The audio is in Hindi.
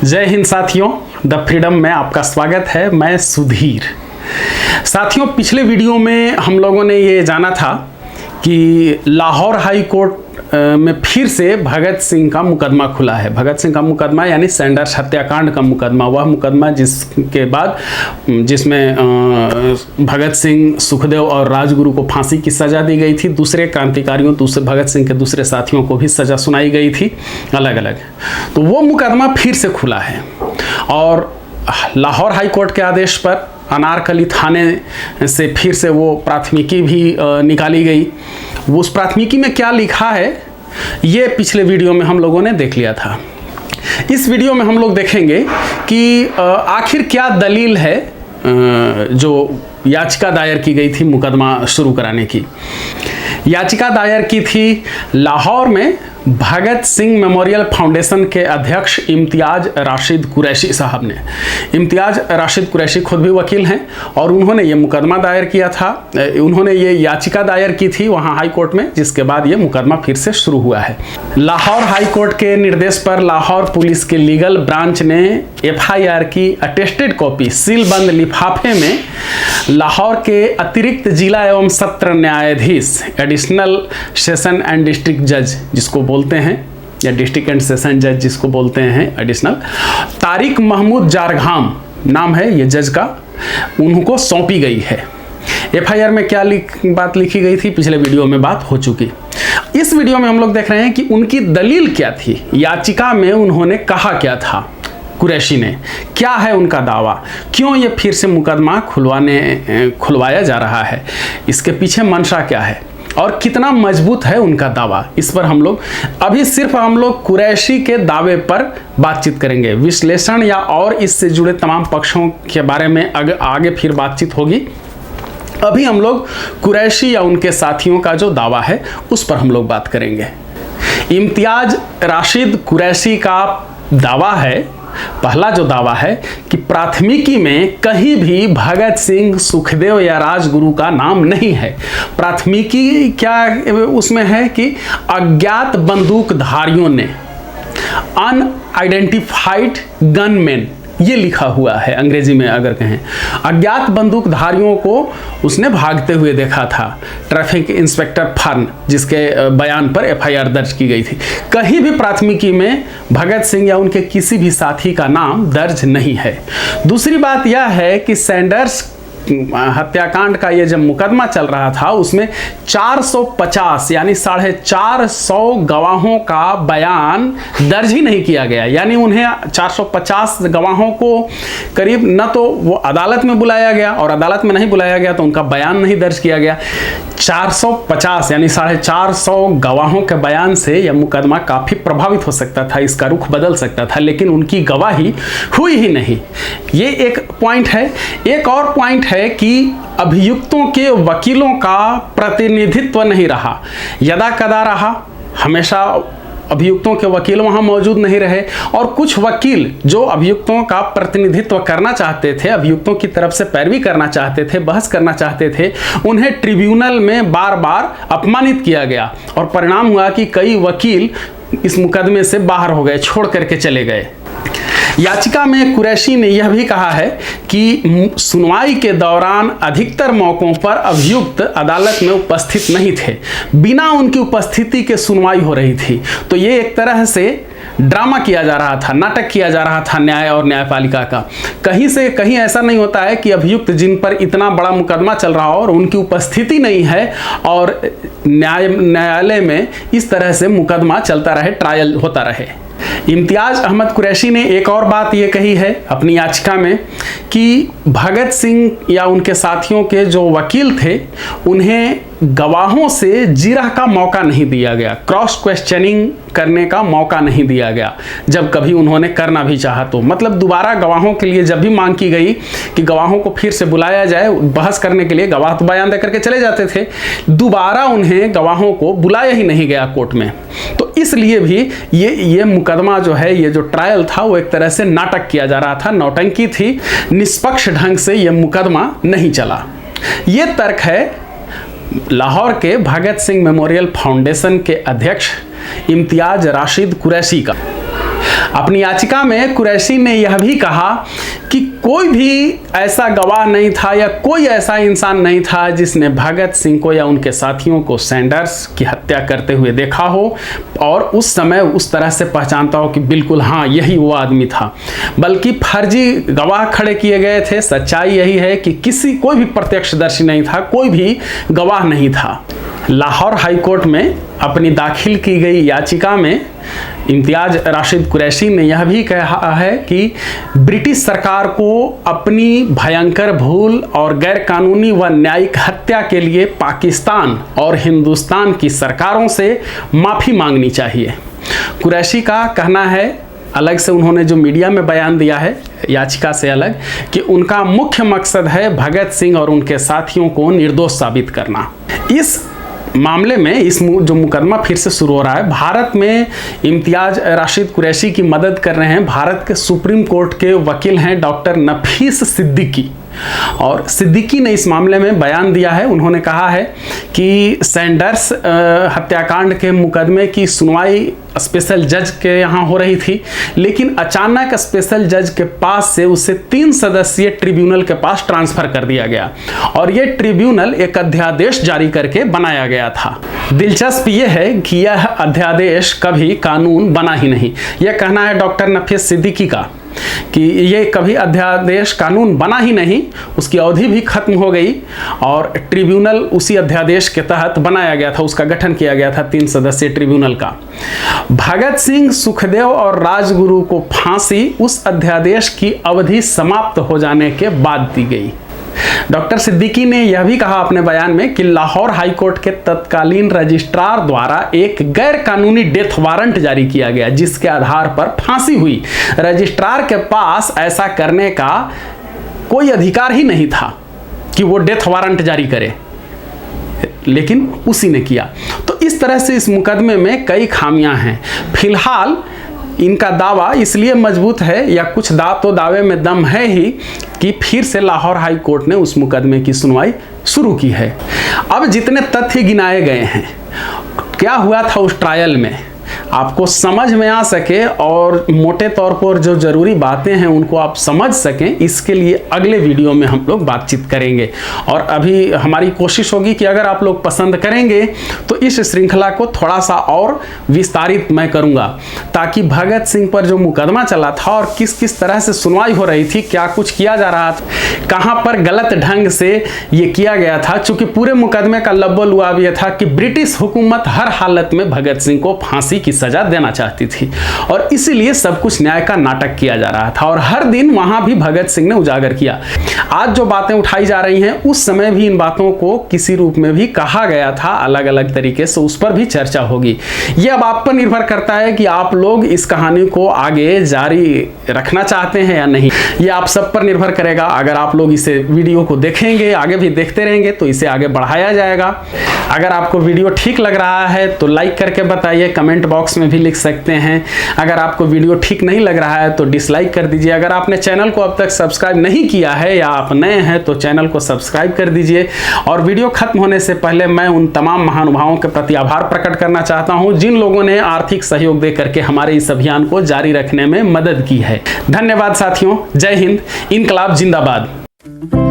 जय हिंद साथियों, द फ्रीडम में आपका स्वागत है। मैं सुधीर। साथियों, पिछले वीडियो में हम लोगों ने ये जाना था कि लाहौर हाई कोर्ट में फिर से भगत सिंह का मुकदमा खुला है। भगत सिंह का मुकदमा यानी सैंडर्स हत्याकांड का मुकदमा, वह मुकदमा जिसके बाद जिसमें भगत सिंह, सुखदेव और राजगुरु को फांसी की सज़ा दी गई थी। दूसरे क्रांतिकारियों, दूसरे भगत सिंह के दूसरे साथियों को भी सज़ा सुनाई गई थी अलग अलग। तो वो मुकदमा फिर से खुला है और लाहौर हाई कोर्ट के आदेश पर अनारकली थाने से फिर से वो प्राथमिकी भी निकाली गई। उस प्राथमिकी में क्या लिखा है ये पिछले वीडियो में हम लोगों ने देख लिया था। इस वीडियो में हम लोग देखेंगे कि आखिर क्या दलील है जो याचिका दायर की गई थी मुकदमा शुरू कराने की। याचिका दायर की थी लाहौर में भगत सिंह मेमोरियल फाउंडेशन के अध्यक्ष इम्तियाज राशिद कुरैशी साहब ने। इम्तियाज राशिद कुरैशी खुद भी वकील हैं और उन्होंने ये मुकदमा दायर किया था। उन्होंने ये याचिका दायर की थी वहाँ हाई कोर्ट में, जिसके बाद ये मुकदमा फिर से शुरू हुआ है। लाहौर हाई कोर्ट के निर्देश पर लाहौर पुलिस के लीगल ब्रांच ने FIR की अटेस्टेड कॉपी सीलबंद लिफाफे में लाहौर के अतिरिक्त जिला एवं सत्र न्यायाधीश, एडिशनल सेशन एंड डिस्ट्रिक्ट जज जिसको बोलते हैं, या डिस्ट्रिक्ट एंड सेशन जज जिसको बोलते हैं एडिशनल, तारिक महमूद जारघाम नाम है ये जज का, उनको सौंपी गई है। FIR में क्या बात लिखी गई थी पिछले वीडियो में बात हो चुकी। इस वीडियो में हम लोग देख रहे हैं कि उनकी दलील क्या थी, याचिका में उन्होंने कहा क्या था कुरैशी ने, क्या है उनका दावा, क्यों ये फिर से मुकदमा खुलवाया जा रहा है, इसके पीछे मंशा क्या है और कितना मजबूत है उनका दावा। इस पर हम लोग अभी सिर्फ कुरैशी के दावे पर बातचीत करेंगे। विश्लेषण या और इससे जुड़े तमाम पक्षों के बारे में आगे फिर बातचीत होगी। अभी हम लोग कुरैशी या उनके साथियों का जो दावा है उस पर हम लोग बात करेंगे। इम्तियाज राशिद कुरैशी का दावा है, पहला जो दावा है कि प्राथमिकी में कहीं भी भगत सिंह, सुखदेव या राजगुरु का नाम नहीं है। प्राथमिकी क्या उसमें है कि अज्ञात बंदूकधारियों ने, अनआइडेंटिफाइड गनमैन ये लिखा हुआ है अंग्रेजी में अगर कहें, अज्ञात बंदूकधारियों को उसने भागते हुए देखा था। ट्रैफिक इंस्पेक्टर फर्न जिसके बयान पर FIR दर्ज की गई थी। कहीं भी प्राथमिकी में भगत सिंह या उनके किसी भी साथी का नाम दर्ज नहीं है। दूसरी बात यह है कि सैंडर्स हत्याकांड का ये जब मुकदमा चल रहा था उसमें 450 यानी 450 गवाहों का बयान दर्ज ही नहीं किया गया। यानी उन्हें 450 गवाहों को करीब न तो वो अदालत में बुलाया गया और अदालत में नहीं बुलाया गया तो उनका बयान नहीं दर्ज किया गया। 450 यानी 450 गवाहों के बयान से यह मुकदमा काफ़ी प्रभावित हो सकता था, इसका रुख बदल सकता था, लेकिन उनकी गवाही हुई ही नहीं। ये एक पॉइंट है। एक और पॉइंट है कि अभियुक्तों के वकीलों का प्रतिनिधित्व नहीं रहा, यदा कदा रहा, हमेशा अभियुक्तों के वकील वहां मौजूद नहीं रहे और कुछ वकील जो अभियुक्तों का प्रतिनिधित्व करना चाहते थे, अभियुक्तों की तरफ से पैरवी करना चाहते थे, बहस करना चाहते थे, उन्हें ट्रिब्यूनल में बार बार अपमानित किया गया और परिणाम हुआ कि कई वकील इस मुकदमे से बाहर हो गए, छोड़ करके चले गए। याचिका में कुरैशी ने यह भी कहा है कि सुनवाई के दौरान अधिकतर मौकों पर अभियुक्त अदालत में उपस्थित नहीं थे, बिना उनकी उपस्थिति के सुनवाई हो रही थी। तो ये एक तरह से ड्रामा किया जा रहा था, नाटक किया जा रहा था न्याय और न्यायपालिका का। कहीं से कहीं ऐसा नहीं होता है कि अभियुक्त जिन पर इतना बड़ा मुकदमा चल रहा हो और उनकी उपस्थिति नहीं है और न्यायालय में इस तरह से मुकदमा चलता रहे, ट्रायल होता रहे। इम्तियाज अहमद कुरैशी ने एक और बात ये कही है अपनी याचिका में कि भगत सिंह या उनके साथियों के जो वकील थे उन्हें गवाहों से जिरह का मौका नहीं दिया गया, क्रॉस क्वेश्चनिंग करने का मौका नहीं दिया गया जब कभी उन्होंने करना भी चाहा तो। मतलब दोबारा गवाहों के लिए जब भी मांग की गई कि गवाहों को फिर से बुलाया जाए बहस करने के लिए, गवाह तो बयान दे करके चले जाते थे, दोबारा उन्हें गवाहों को बुलाया ही नहीं गया कोर्ट में। तो इसलिए भी ये मुकदमा जो है, ये जो ट्रायल था वो एक तरह से नाटक किया जा रहा था, नौटंकी थी, निष्पक्ष ढंग से ये मुकदमा नहीं चला। ये तर्क है लाहौर के भगत सिंह मेमोरियल फाउंडेशन के अध्यक्ष इम्तियाज राशिद कुरैशी का। अपनी याचिका में कुरैशी ने यह भी कहा कि कोई भी ऐसा गवाह नहीं था या कोई ऐसा इंसान नहीं था जिसने भगत सिंह को या उनके साथियों को सैंडर्स की हत्या करते हुए देखा हो और उस समय उस तरह से पहचानता हो कि बिल्कुल हाँ यही वो आदमी था, बल्कि फर्जी गवाह खड़े किए गए थे। सच्चाई यही है कि कोई भी प्रत्यक्षदर्शी नहीं था, कोई भी गवाह नहीं था। लाहौर हाई कोर्ट में अपनी दाखिल की गई याचिका में इम्तियाज राशिद कुरैशी ने यह भी कहा है कि ब्रिटिश सरकार को अपनी भयंकर भूल और गैरकानूनी व न्यायिक हत्या के लिए पाकिस्तान और हिंदुस्तान की सरकारों से माफ़ी मांगनी चाहिए। कुरैशी का कहना है, अलग से उन्होंने जो मीडिया में बयान दिया है याचिका से अलग, कि उनका मुख्य मकसद है भगत सिंह और उनके साथियों को निर्दोष साबित करना। इस मामले में जो मुकदमा फिर से शुरू हो रहा है, भारत में इम्तियाज राशिद कुरैशी की मदद कर रहे हैं भारत के सुप्रीम कोर्ट के वकील हैं डॉक्टर नफीस सिद्दीकी। और सिद्दीकी ने इस मामले में बयान दिया है। उन्होंने कहा है कि सैंडर्स हत्याकांड के मुकदमे की सुनवाई स्पेशल जज के यहाँ हो रही थी, लेकिन अचानक स्पेशल जज के पास से उसे 3 सदस्यीय ट्रिब्यूनल के पास ट्रांसफर कर दिया गया और ये ट्रिब्यूनल एक अध्यादेश जारी करके बनाया गया था। दिलचस्प ये है कि यह अध्यादेश कभी कानून बना ही नहीं। यह कहना है डॉक्टर नफीस सिद्दीकी का कि ये कभी अध्यादेश कानून बना ही नहीं, उसकी अवधि भी खत्म हो गई और ट्रिब्यूनल उसी अध्यादेश के तहत बनाया गया था, उसका गठन किया गया था 3 सदस्यीय ट्रिब्यूनल का। भगत सिंह, सुखदेव और राजगुरु को फांसी उस अध्यादेश की अवधि समाप्त हो जाने के बाद दी गई। डॉक्टर सिद्दीकी ने यह भी कहा अपने बयान में कि लाहौर हाई कोर्ट के तत्कालीन रजिस्ट्रार द्वारा एक गैर कानूनी डेथ वारंट जारी किया गया जिसके आधार पर फांसी हुई। रजिस्ट्रार के पास ऐसा करने का कोई अधिकार ही नहीं था कि वो डेथ वारंट जारी करे, लेकिन उसी ने किया। तो इस तरह से इस मुकदमे में कई खामियां हैं। फिलहाल इनका दावा इसलिए मजबूत है या कुछ दावे में दम है ही कि फिर से लाहौर हाई कोर्ट ने उस मुकदमे की सुनवाई शुरू की है। अब जितने तथ्य गिनाए गए हैं, क्या हुआ था उस ट्रायल में, आपको समझ में आ सके और मोटे तौर पर जो जरूरी बातें हैं उनको आप समझ सकें, इसके लिए अगले वीडियो में हम लोग बातचीत करेंगे। और अभी हमारी कोशिश होगी कि अगर आप लोग पसंद करेंगे तो इस श्रृंखला को थोड़ा सा और विस्तारित मैं करूंगा, ताकि भगत सिंह पर जो मुकदमा चला था और किस किस तरह से सुनवाई हो रही थी, क्या कुछ किया जा रहा था, कहां पर गलत ढंग से ये किया गया था। चूंकि पूरे मुकदमे का लब्बो-लुआब यह था कि ब्रिटिश हुकूमत हर हालत में भगत सिंह को फांसी की सजा देना चाहती थी और इसीलिए सब कुछ न्याय का नाटक किया जा रहा था और हर दिन वहां भी भगत सिंह ने उजागर किया। आज जो बातें उठाई जा रही हैं, उस समय भी इन बातों को किसी रूप में भी कहा गया था, अलग अलग तरीके से, उस पर भी चर्चा होगी। यह अब आप पर निर्भर करता है कि आप लोग इस कहानी को आगे जारी रखना चाहते हैं या नहीं। यह आप सब पर निर्भर करेगा। अगर आप लोग इसे वीडियो को देखेंगे, आगे भी देखते रहेंगे, तो इसे आगे बढ़ाया जाएगा। अगर आपको वीडियो ठीक लग रहा है तो लाइक करके बताइए, कमेंट बॉक्स में भी लिख सकते हैं। अगर आपको वीडियो ठीक नहीं लग रहा है तो डिसलाइक कर दीजिए। अगर आपने चैनल को अब तक सब्सक्राइब नहीं किया है या आप नए हैं तो चैनल को सब्सक्राइब कर दीजिए। और वीडियो खत्म होने से पहले मैं उन तमाम महानुभावों के प्रति आभार प्रकट करना चाहता हूं जिन लोगों ने आर्थिक सहयोग दे करके हमारे इस अभियान को जारी रखने में मदद की है। धन्यवाद साथियों। जय हिंद। इनकलाब जिंदाबाद।